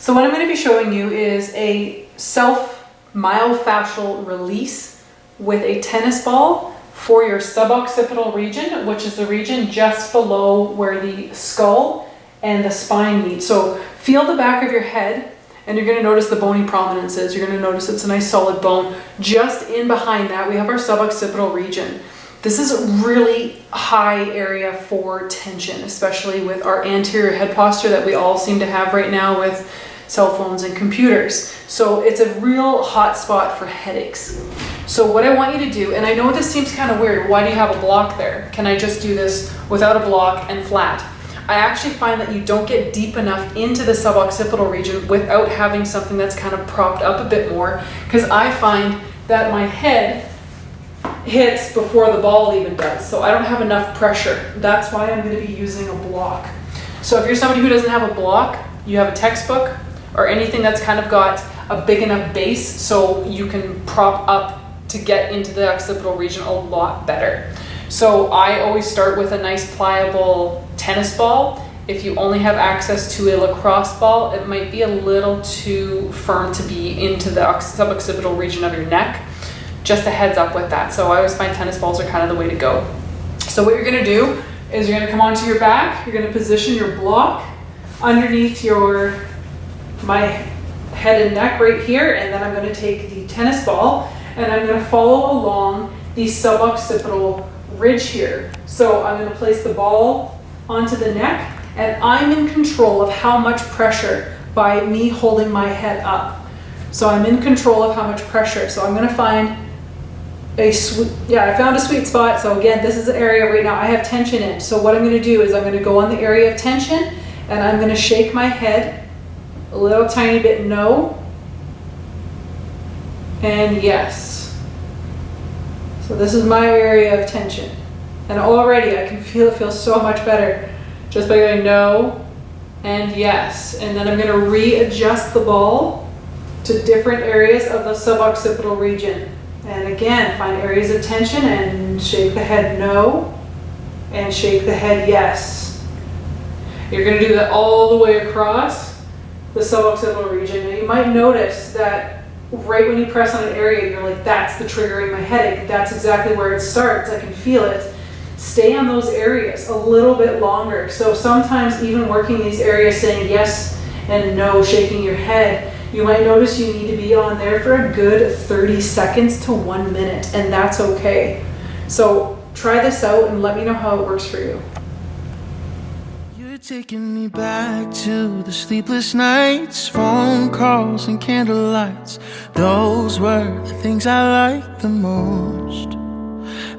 So what I'm going to be showing you is a self-myofascial release with a tennis ball for your suboccipital region, which is the region just below where the skull and the spine meet. So feel the back of your head and you're going to notice the bony prominences. You're going to notice it's a nice solid bone. Just in behind that, we have our suboccipital region. This is a really high area for tension, especially with our anterior head posture that we all seem to have right now with cell phones and computers. So it's a real hot spot for headaches. So what I want you to do, and I know this seems kind of weird, why do you have a block there? Can I just do this without a block and flat? I actually find that you don't get deep enough into the suboccipital region without having something that's kind of propped up a bit more, because I find that my head hits before the ball even does. So I don't have enough pressure. That's why I'm going to be using a block. So if you're somebody who doesn't have a block, you have a textbook or anything that's kind of got a big enough base so you can prop up to get into the occipital region a lot better. So I always start with a nice pliable tennis ball. If you only have access to a lacrosse ball, it might be a little too firm to be into the suboccipital region of your neck. Just a heads up with that. So I always find tennis balls are kind of the way to go. So what you're going to do is you're going to come onto your back. You're going to position your block underneath my head and neck right here, and then I'm going to take the tennis ball and I'm going to follow along the suboccipital ridge here. So I'm going to place the ball onto the neck, and I'm in control of how much pressure by me holding my head up. So I'm in control of how much pressure. So I'm going to find I found a sweet spot. So again, this is an area right now I have tension in. So what I'm going to do is I'm going to go on the area of tension and I'm going to shake my head a little tiny bit no and yes. So this is my area of tension. And already I can feel it feels so much better just by going no and yes. And then I'm going to readjust the ball to different areas of the suboccipital region. And again, find areas of tension and shake the head no and shake the head yes. You're going to do that all the way across the suboccipital region. Now you might notice that right when you press on an area, you're like, that's the triggering my headache. That's exactly where it starts. I can feel it. Stay on those areas a little bit longer. So sometimes even working these areas, saying yes and no, shaking your head, you might notice you need to be on there for a good 30 seconds to 1 minute, and that's okay. So try this out and let me know how it works for you. You're taking me back to the sleepless nights, phone calls and candlelights. Those were the things I liked the most.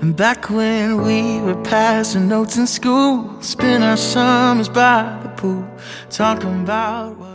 And back when we were passing notes in school, spend our summers by the pool, talking about what